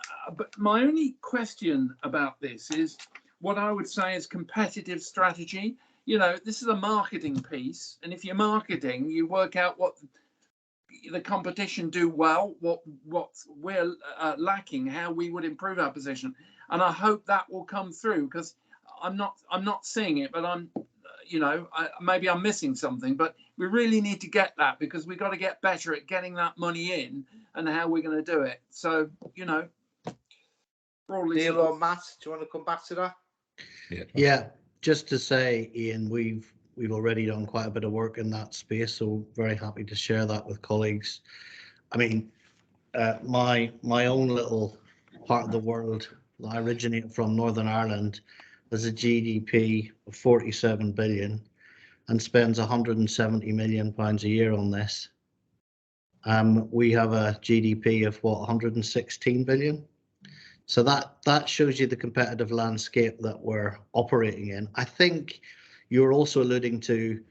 only question about this is what I would say is competitive strategy. You know, this is a marketing piece, and if you're marketing, you work out what the competition do well, what we're lacking, how we would improve our position, and I hope that will come through, because I'm not seeing it, but you know, maybe I'm missing something, but we really need to get that, because we've got to get better at getting that money in and how we're going to do it. So, you know, Neil or Matt, do you want to come back to that? Yeah, just to say, Ian, we've already done quite a bit of work in that space, so very happy to share that with colleagues. I mean, my own little part of the world that I originate from, Northern Ireland, has a GDP of 47 billion and spends 170 million pounds a year on this. We have a GDP of what, 116 billion. So that shows you the competitive landscape that we're operating in. I think you're also alluding to,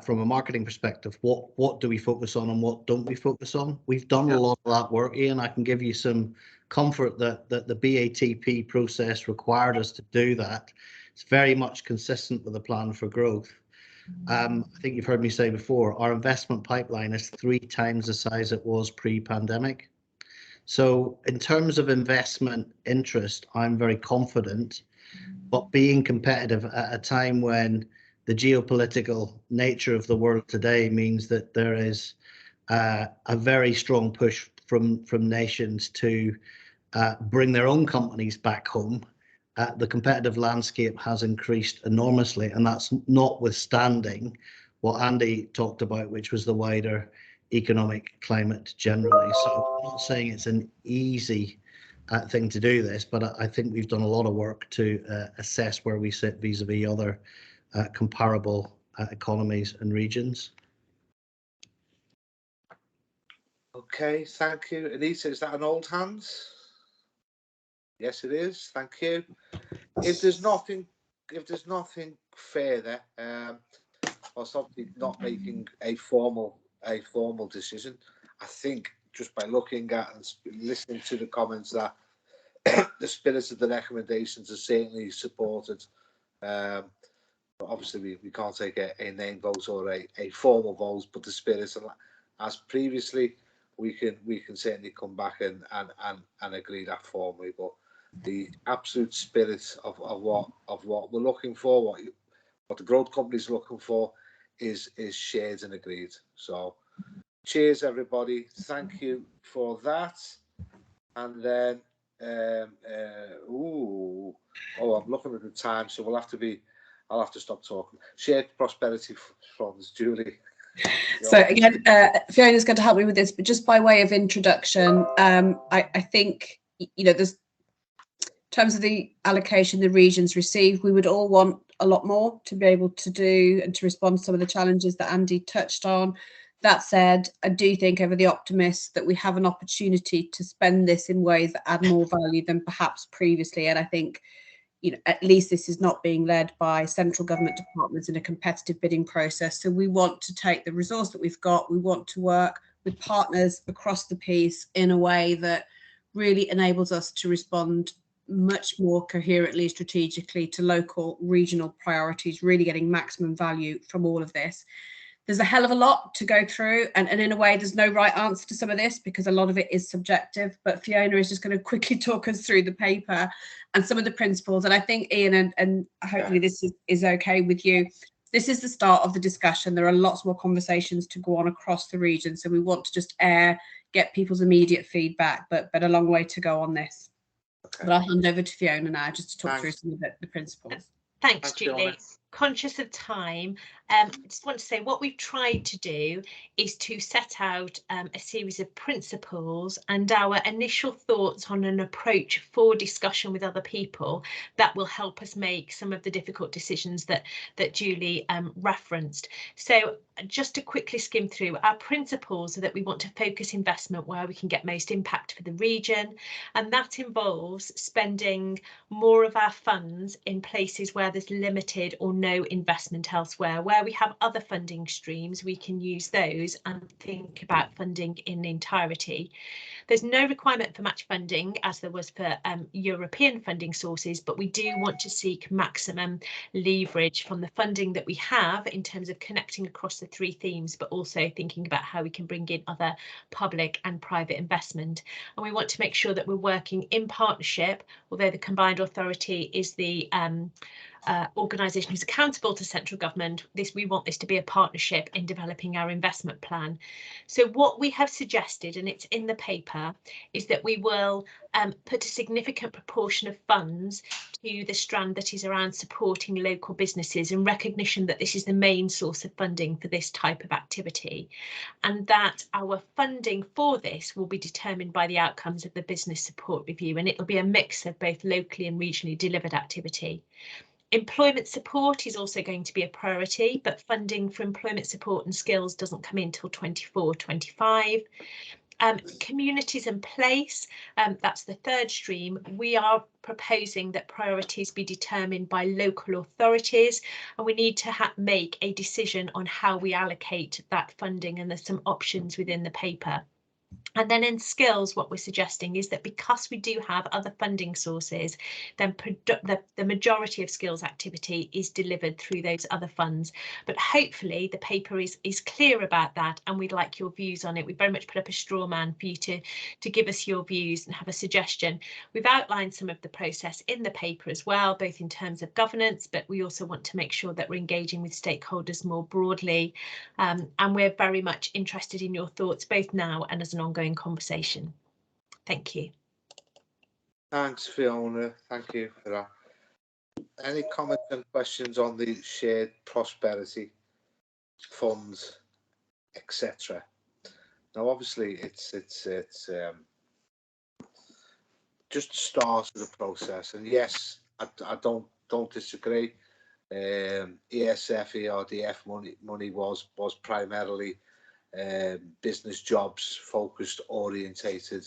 from a marketing perspective, what do we focus on and what don't we focus on? We've done a lot of that work, Ian. I can give you some comfort that the BATP process required us to do that. It's very much consistent with the plan for growth. I think you've heard me say before, our investment pipeline is 3 times the size it was pre-pandemic. So in terms of investment interest, I'm very confident, but being competitive at a time when the geopolitical nature of the world today means that there is a very strong push from nations to bring their own companies back home. The competitive landscape has increased enormously, and that's notwithstanding what Andy talked about, which was the wider economic climate generally. So I'm not saying it's an easy thing to do this, but I think we've done a lot of work to assess where we sit vis-a-vis other comparable economies and regions. Okay, thank you. Anita, is that an old hands? Yes, it is. Thank you. If there's nothing further, whilst obviously not making a formal decision, I think just by looking at and listening to the comments that the spirit of the recommendations are certainly supported. But obviously we can't take a name vote or a formal vote, but the spirit, as previously, we can certainly come back and agree that formally. But the absolute spirit of what we're looking for, what the growth company is looking for, is shared and agreed. So cheers everybody, thank you for that. And then I'm looking at the time, so I'll have to stop talking. Shared prosperity funds, Julie. So again, Fiona's going to help me with this, but just by way of introduction, I think, you know, there's, in terms of the allocation the regions receive, we would all want a lot more to be able to do and to respond to some of the challenges that Andy touched on. That said, I do think over the optimist that we have an opportunity to spend this in ways that add more value than perhaps previously. And I think, you know, at least this is not being led by central government departments in a competitive bidding process. So we want to take the resource that we've got, we want to work with partners across the piece in a way that really enables us to respond much more coherently, strategically to local, regional priorities, really getting maximum value from all of this. There's a hell of a lot to go through, and in a way there's no right answer to some of this because a lot of it is subjective, but Fiona is just going to quickly talk us through the paper and some of the principles. And I think, Ian, and hopefully this is okay with you, this is the start of the discussion. There are lots more conversations to go on across the region, so we want to just get people's immediate feedback, but a long way to go on this. Okay. But I'll hand over to Fiona now just to talk through some of the principles. Thanks, Julie. Fiona. Conscious of time, I just want to say what we've tried to do is to set out a series of principles and our initial thoughts on an approach for discussion with other people that will help us make some of the difficult decisions that Julie referenced. So just to quickly skim through, our principles are that we want to focus investment where we can get most impact for the region, and that involves spending more of our funds in places where there's limited or no investment elsewhere. Where we have other funding streams, we can use those and think about funding in entirety. There's no requirement for match funding as there was for European funding sources, but we do want to seek maximum leverage from the funding that we have in terms of connecting across the 3 themes, but also thinking about how we can bring in other public and private investment. And we want to make sure that we're working in partnership, although the combined authority is the organisation who's accountable to central government. We want this to be a partnership in developing our investment plan. So what we have suggested, and it's in the paper, is that we will put a significant proportion of funds to the strand that is around supporting local businesses, in recognition that this is the main source of funding for this type of activity, and that our funding for this will be determined by the outcomes of the business support review, and it will be a mix of both locally and regionally delivered activity. Employment support is also going to be a priority, but funding for employment support and skills doesn't come in till 24-25. Communities and place, that's the 3rd stream. We are proposing that priorities be determined by local authorities, and we need to make a decision on how we allocate that funding, and there's some options within the paper. And then in skills, what we're suggesting is that because we do have other funding sources, then the majority of skills activity is delivered through those other funds. But hopefully the paper is clear about that, and we'd like your views on it. We very much put up a straw man for you to give us your views and have a suggestion. We've outlined some of the process in the paper as well, both in terms of governance, but we also want to make sure that we're engaging with stakeholders more broadly. And we're very much interested in your thoughts, both now and as an ongoing conversation. Thank you. Thanks, Fiona. Thank you for that. Any comments and questions on the shared prosperity funds, etc.? Now, obviously, it's just the start of the process, and yes, I don't disagree. ESF, ERDF money was primarily business jobs focused, orientated,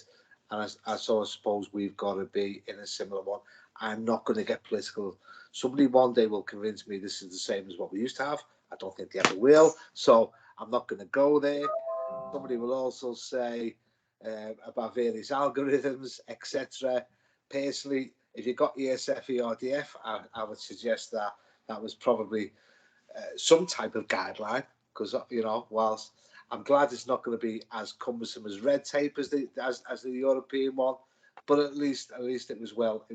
and I suppose we've got to be in a similar one. I'm not going to get political. Somebody one day will convince me this is the same as what we used to have. I don't think they ever will, so I'm not going to go there. Somebody will also say about various algorithms, etc. Personally, if you got ESF, ERDF, I would suggest that was probably some type of guideline, because, you know, whilst I'm glad it's not going to be as cumbersome as red tape as the European one, but at least it was well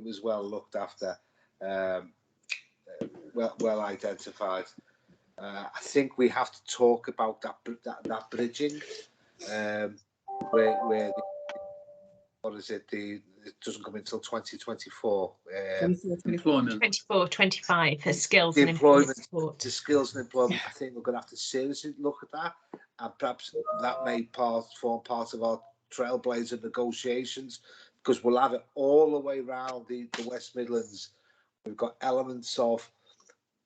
looked after, well identified. I think we have to talk about that bridging, where what is it? It doesn't come until 2024. Employment 24-25 for skills and employment support. The skills and employment. I think we're going to have to seriously look at that, and perhaps that may form part of our trailblazer negotiations, because we'll have it all the way around the West Midlands. We've got elements of,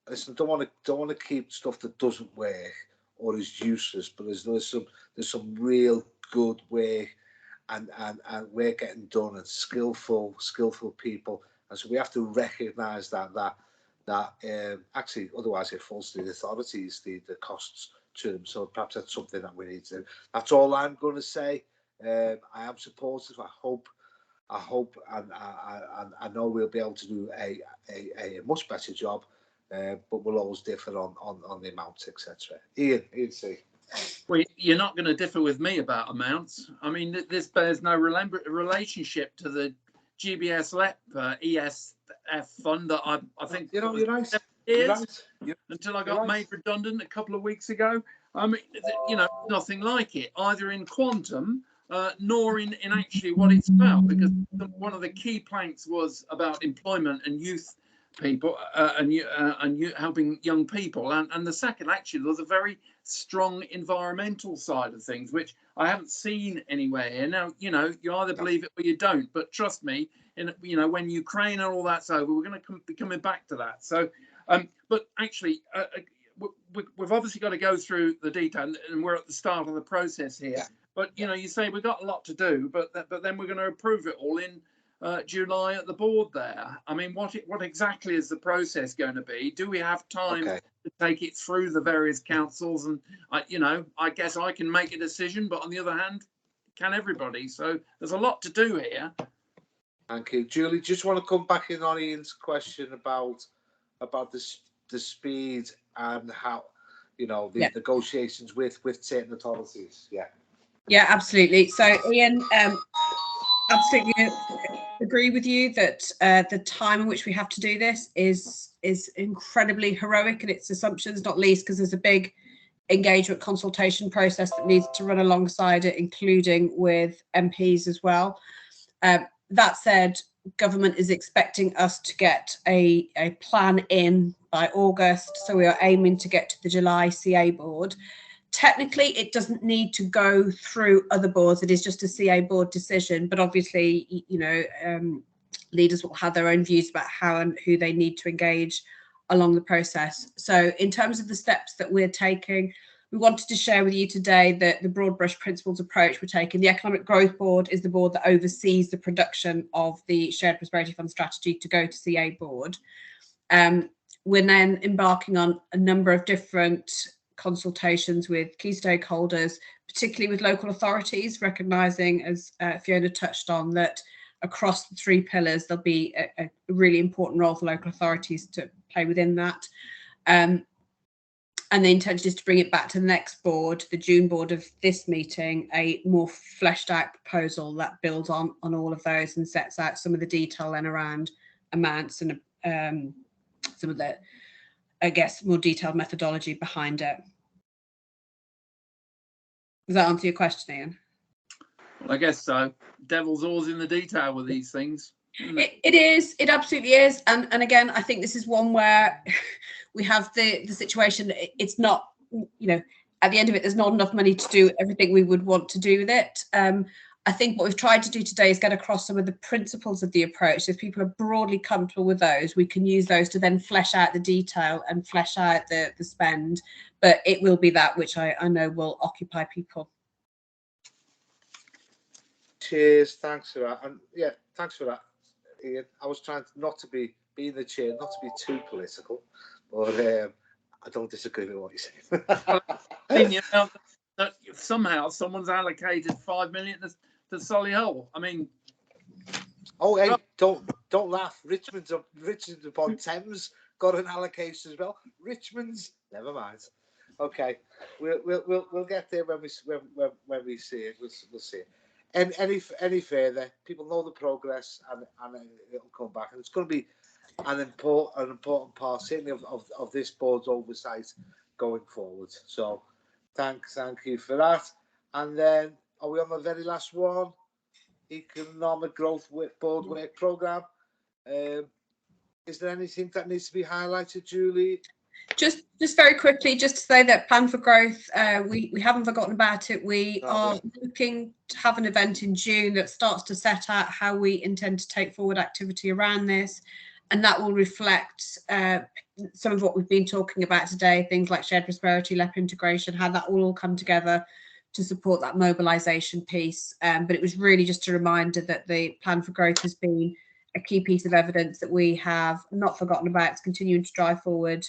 listen, don't want to keep stuff that doesn't work or is useless, but there's some real good work and we're getting done, and skillful people, and so we have to recognise that actually otherwise it falls to the authorities, the costs to them. So perhaps that's something that we need to do. That's all I'm going to say. I am supportive. I hope and I know we'll be able to do a much better job, but we'll always differ on the amounts, etc. Ian C. Well, you're not going to differ with me about amounts. I mean, this bears no relationship to the GBS LEP ESF fund that I think, you know, you're right. Until I got made redundant a couple of weeks ago. I mean, you know, nothing like it, either in quantum nor in actually what it's about, because one of the key planks was about employment and youth people and helping young people, and the second actually was a very strong environmental side of things, which I haven't seen anywhere here. Now, you know, you either believe it or you don't, but trust me, you know, when Ukraine and all that's over, we're going to be coming back to that. So but actually we've obviously got to go through the detail, and we're at the start of the process here. Yeah. But you know, you say we've got a lot to do, but then we're going to approve it all in July at the board there. I mean, what exactly is the process going to be? Do we have time to take it through the various councils? And you know, I guess I can make a decision, but on the other hand, can everybody. So there's a lot to do here. Thank you, Julie. Just want to come back in on Ian's question about the speed and how, you know, the negotiations with certain authorities. Yeah, absolutely. So Ian, absolutely agree with you that the time in which we have to do this is incredibly heroic in its assumptions, not least because there's a big engagement consultation process that needs to run alongside it, including with MPs as well. That said, government is expecting us to get a plan in by August, so we are aiming to get to the July CA board. Technically, it doesn't need to go through other boards. It is just a CA board decision, but obviously, you know, leaders will have their own views about how and who they need to engage along the process. So in terms of the steps that we're taking, we wanted to share with you today that the broad brush principles approach we're taking. The Economic Growth Board is the board that oversees the production of the Shared Prosperity Fund strategy to go to CA board. We're then embarking on a number of different consultations with key stakeholders, particularly with local authorities, recognising, as Fiona touched on, that across the 3 pillars, there'll be a really important role for local authorities to play within that. And the intention is to bring it back to the next board, the June board of this meeting, a more fleshed out proposal that builds on all of those and sets out some of the detail then around amounts and some of the, I guess, more detailed methodology behind it. Does that answer your question, Ian? Well, I guess so. Devil's always in the detail with these things. It is. It absolutely is. And again, I think this is one where we have the situation. It's not, you know, at the end of it, there's not enough money to do everything we would want to do with it. I think what we've tried to do today is get across some of the principles of the approach. So if people are broadly comfortable with those, we can use those to then flesh out the detail and flesh out the spend. But it will be that which I know will occupy people. Cheers. Thanks for that. And yeah, thanks for that, Ian. I was trying not to be in the chair, not to be too political, but I don't disagree with what you say. You know, that somehow someone's allocated 5 million to Solihull. I mean, oh, hey, don't laugh. Richmond's upon Thames got an allocation as well. Richmond's, never mind. Okay, we'll get there when we see it. We'll see it. And any further, people know the progress, and it'll come back, and it's going to be an important part, certainly of this board's oversight going forward. So, thank you for that. And then, are we on the very last one? Economic Growth Board Work Programme. Is there anything that needs to be highlighted, Julie? Just very quickly, just to say that Plan for Growth, we haven't forgotten about it. We are looking to have an event in June that starts to set out how we intend to take forward activity around this, and that will reflect some of what we've been talking about today, things like shared prosperity, LEP integration, how that will all come together to support that mobilisation piece. But it was really just a reminder that the Plan for Growth has been a key piece of evidence that we have not forgotten about. It's continuing to drive forward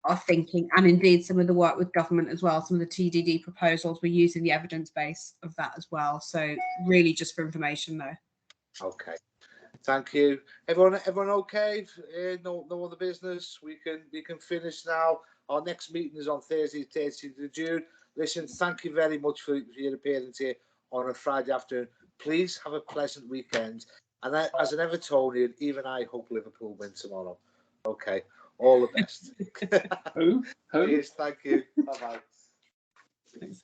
our thinking, and indeed some of the work with government as well. Some of the TDD proposals, we're using the evidence base of that as well. So really just for information though. Okay, thank you. Everyone okay? No other business. We can finish now. Our next meeting is on Thursday, 30th of June. Listen, thank you very much for your appearance here on a Friday afternoon. Please have a pleasant weekend. And as an Evertonian, even I hope Liverpool win tomorrow. Okay, all the best. Who? Yes, thank you. Bye-bye. Thanks.